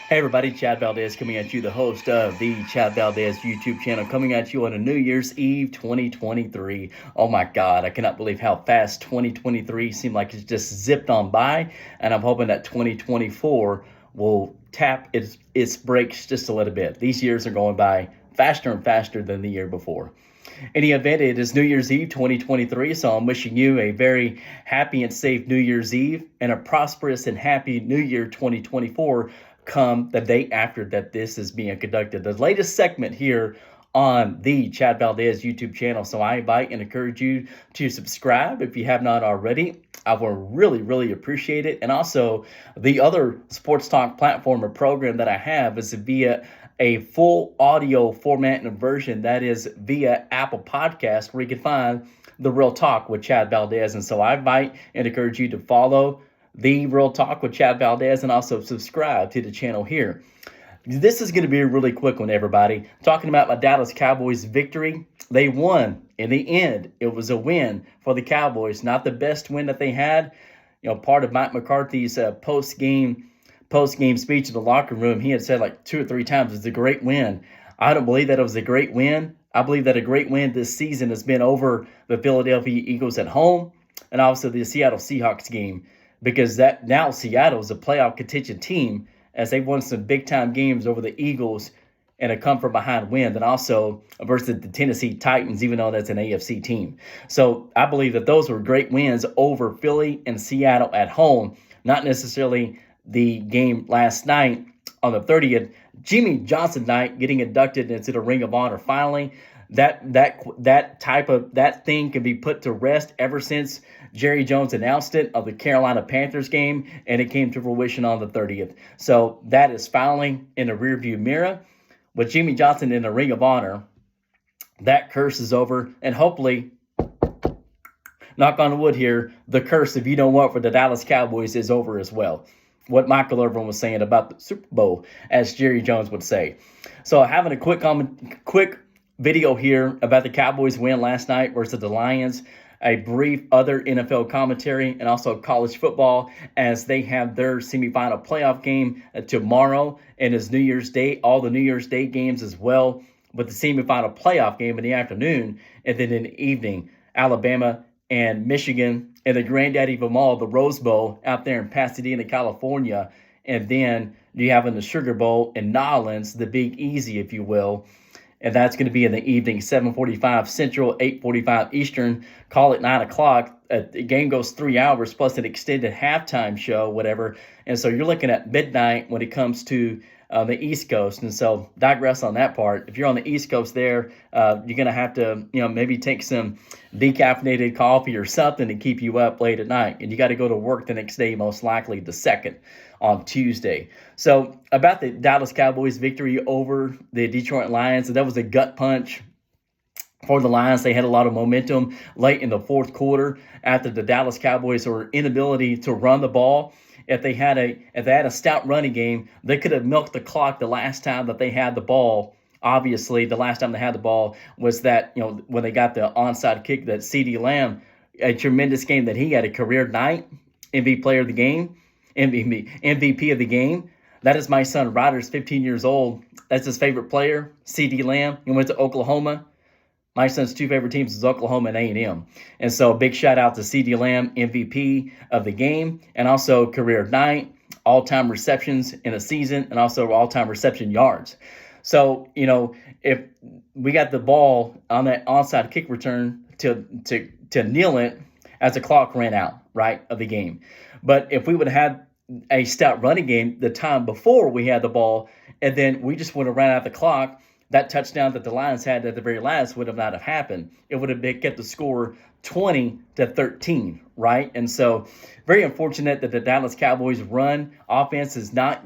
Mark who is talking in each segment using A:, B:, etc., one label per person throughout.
A: Hey everybody, Chad Valdez coming at you, the host of the Chad Valdez YouTube channel, coming at you on a New Year's Eve 2023. Oh my God, I cannot believe how fast 2023 seemed like it's just zipped on by, and I'm hoping that 2024 will tap its brakes just a little bit. These years are going by faster and faster than the year before. In any event, it is New Year's Eve 2023, so I'm wishing you a very happy and safe New Year's Eve and a prosperous and happy New Year 2024 come the day after that this is being conducted. The latest segment here on the Chad Valdez YouTube channel. So I invite and encourage you to subscribe if you have not already. I will really appreciate it. And also the other sports talk platform or program that I have is via a full audio format and version that is via Apple Podcast, where you can find The Real Talk with Chad Valdez. And so I invite and encourage you to follow The Real Talk with Chad Valdez and also subscribe to the channel here. This is going to be a really quick one, everybody. Talking about my Dallas Cowboys victory. They won. In the end, it was a win for the Cowboys. Not the best win that they had. You know, part of Mike McCarthy's post-game speech in the locker room, he had said like 2 or 3 times, it's a great win. I don't believe that it was a great win. I believe that a great win this season has been over the Philadelphia Eagles at home and also the Seattle Seahawks game, because that now Seattle is a playoff contention team as they won some big-time games over the Eagles and a come-from-behind win, and also versus the Tennessee Titans, even though that's an AFC team. So I believe that those were great wins over Philly and Seattle at home, not necessarily the game last night on the 30th. Jimmy Johnson night getting inducted into the Ring of Honor finally. That thing can be put to rest ever since Jerry Jones announced it of the Carolina Panthers game, and it came to fruition on the 30th. So that is finally in the rearview mirror. With Jimmy Johnson in the Ring of Honor, that curse is over, and hopefully, knock on wood here, the curse, if you don't want for the Dallas Cowboys, is over as well. What Michael Irvin was saying about the Super Bowl, as Jerry Jones would say. So having a quick video here about the Cowboys win last night versus the Lions, a brief other NFL commentary, and also college football as they have their semifinal playoff game tomorrow, and it's New Year's Day, all the New Year's Day games as well, with the semifinal playoff game in the afternoon, and then in the evening, Alabama and Michigan, and the granddaddy of them all, the Rose Bowl out there in Pasadena, California, and then you have in the Sugar Bowl in Nolens, the Big Easy, if you will. And that's going to be in the evening, 7:45 Central, 8:45 Eastern. Call it 9 o'clock. The game goes 3 hours plus an extended halftime show, whatever. And so you're looking at midnight when it comes to the East Coast. And so digress on that part. If you're on the East Coast there, you're going to have to, maybe take some decaffeinated coffee or something to keep you up late at night. And you got to go to work the next day, most likely the 2nd on Tuesday. So about the Dallas Cowboys victory over the Detroit Lions, so that was a gut punch for the Lions. They had a lot of momentum late in the fourth quarter after the Dallas Cowboys were inability to run the ball. If they had a stout running game, they could have milked the clock the last time that they had the ball. Obviously, the last time they had the ball was that, when they got the onside kick, that CeeDee Lamb, a tremendous game that he had, a career night, MVP player of the game, MVP of the game. That is my son Ryder's 15 years old. That's his favorite player, CeeDee Lamb. He went to Oklahoma. My son's 2 favorite teams is Oklahoma and A&M. And so big shout out to CeeDee Lamb, MVP of the game, and also career night, all-time receptions in a season, and also all-time reception yards. So, if we got the ball on that onside kick return to kneel it as the clock ran out, right, of the game. But if we would have had a stout running game the time before we had the ball, and then we just would have ran out the clock, that touchdown that the Lions had at the very last would have not have happened. It would have kept the score 20-13, right? And so very unfortunate that the Dallas Cowboys run offense is not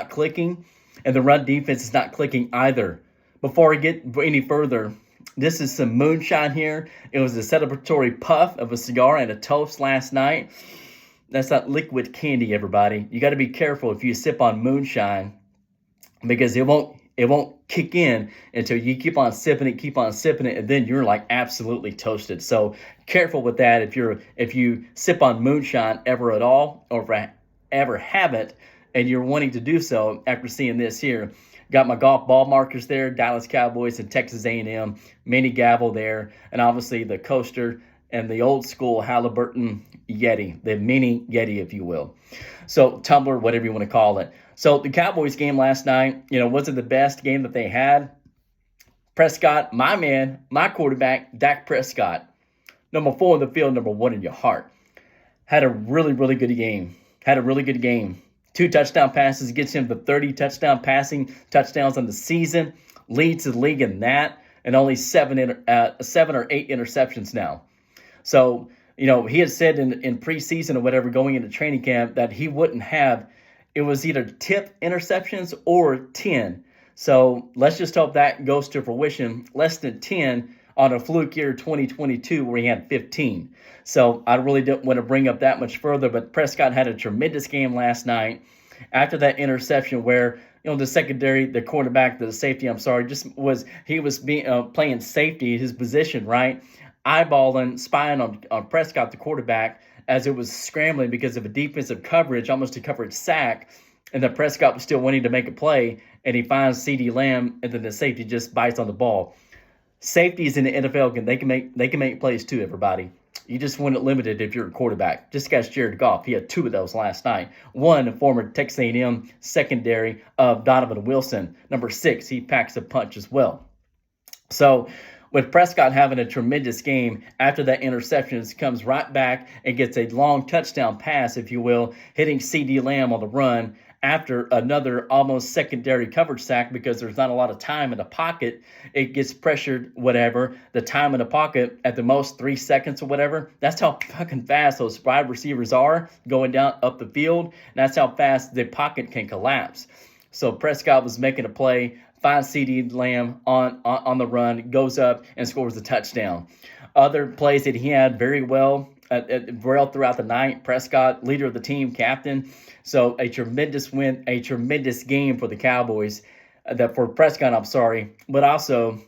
A: clicking, and the run defense is not clicking either. Before I get any further, this is some moonshine here. It was a celebratory puff of a cigar and a toast last night. That's not liquid candy, everybody. You got to be careful if you sip on moonshine, because it won't kick in until you keep on sipping it, and then you're like absolutely toasted. So careful with that if you sip on moonshine ever at all, or ever have it. and you're wanting to do so after seeing this here. Got my golf ball markers there, Dallas Cowboys and Texas A&M, mini gavel there, and obviously the coaster and the old school Halliburton Yeti, the mini Yeti, if you will. So tumbler, whatever you want to call it. So the Cowboys game last night, wasn't the best game that they had. Prescott, my man, my quarterback, Dak Prescott, number 4 in the field, number 1 in your heart, had a really, really good game. 2 touchdown passes, gets him to 30 passing touchdowns on the season, leads the league in that, and only 7 or 8 interceptions now. So, he had said in preseason or whatever going into training camp that he wouldn't have, it was either tip interceptions or 10. So let's just hope that goes to fruition. Less than 10 on a fluke year 2022 where he had 15. So I really didn't want to bring up that much further, but Prescott had a tremendous game last night after that interception where, the secondary, the quarterback, the safety, he was playing safety, his position, right? Eyeballing, spying on Prescott, the quarterback, as it was scrambling because of a defensive coverage, almost a coverage sack, and then Prescott was still wanting to make a play, and he finds CeeDee Lamb, and then the safety just bites on the ball. Safeties in the NFL, they can make plays too, everybody. You just want it limited if you're a quarterback. Just got Jared Goff. He had 2 of those last night. 1, former Texas A&M secondary of Donovan Wilson. Number 6, he packs a punch as well. So with Prescott having a tremendous game, after that interception, comes right back and gets a long touchdown pass, if you will, hitting CeeDee Lamb on the run after another almost secondary coverage sack because there's not a lot of time in the pocket. It gets pressured, whatever. The time in the pocket at the most 3 seconds or whatever. That's how fucking fast those wide receivers are going down up the field. And that's how fast the pocket can collapse. So Prescott was making a play, finds CeeDee Lamb on the run, goes up and scores a touchdown. Other plays that he had very well throughout the night. Prescott, leader of the team, captain. So a tremendous win, a tremendous game for the Cowboys, for Prescott, But also,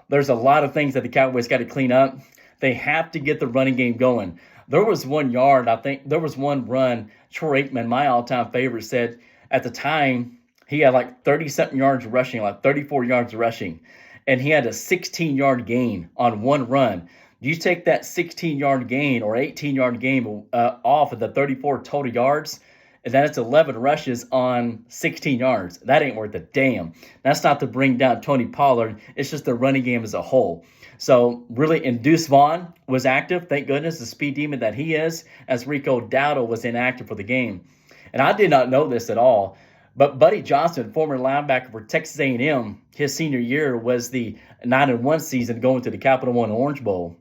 A: there's a lot of things that the Cowboys got to clean up. They have to get the running game going. There was one run, Troy Aikman, my all-time favorite, said at the time he had like 30-something yards rushing, like 34 yards rushing, and he had a 16-yard gain on one run. You take that 16-yard gain or 18-yard gain off of the 34 total yards, and that's 11 rushes on 16 yards. That ain't worth a damn. That's not to bring down Tony Pollard. It's just the running game as a whole. So really, and Deuce Vaughn was active. Thank goodness, the speed demon that he is, as Rico Dowdle was inactive for the game. And I did not know this at all, but Buddy Johnson, former linebacker for Texas A&M, his senior year was the 9-1 season going to the Capital One Orange Bowl.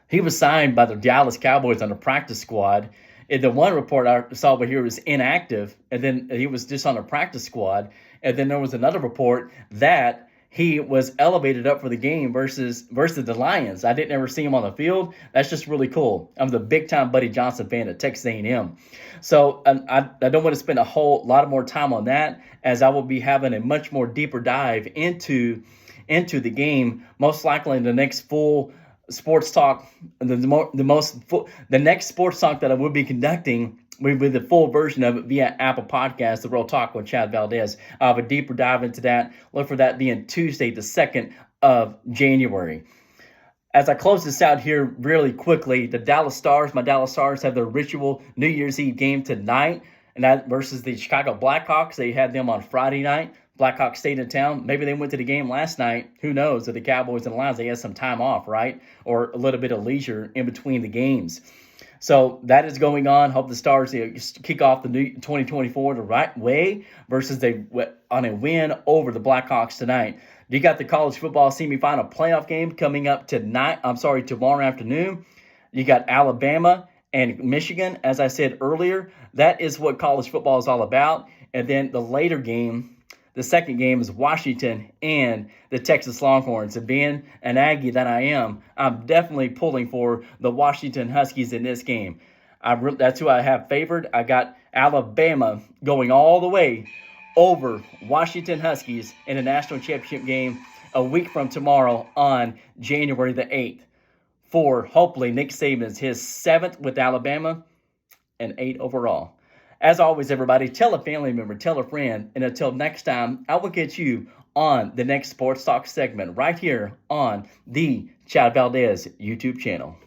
A: He was signed by the Dallas Cowboys on the practice squad. And the one report I saw over here was inactive, and then he was just on a practice squad. And then there was another report that he was elevated up for the game versus the Lions. I didn't ever see him on the field. That's just really cool. I'm the big-time Buddy Johnson fan at Texas A&M. So I don't want to spend a whole lot more time on that, as I will be having a much more deeper dive into the game, most likely in the next full sports talk, the next sports talk that I will be conducting will be the full version of it via Apple Podcasts, The Real Talk with Chad Valdez. I'll have a deeper dive into that. Look for that being Tuesday, the 2nd of January. As I close this out here really quickly, my Dallas Stars have their ritual New Year's Eve game tonight, and that versus the Chicago Blackhawks. They had them on Friday night. Blackhawks stayed in town. Maybe they went to the game last night. Who knows? That the Cowboys and the Lions, they had some time off, right? Or a little bit of leisure in between the games. So that is going on. Hope the Stars kick off the new 2024 the right way versus on a win over the Blackhawks tonight. You got the college football semifinal playoff game coming up tomorrow afternoon. You got Alabama and Michigan. As I said earlier, that is what college football is all about. And then the later game, the second game, is Washington and the Texas Longhorns. And being an Aggie that I am, I'm definitely pulling for the Washington Huskies in this game. That's who I have favored. I got Alabama going all the way over Washington Huskies in a national championship game a week from tomorrow on January the 8th. For hopefully Nick Saban's his 7th with Alabama and 8 overall. As always, everybody, tell a family member, tell a friend, and until next time, I will get you on the next Sports Talk segment right here on the Chad Valdez YouTube channel.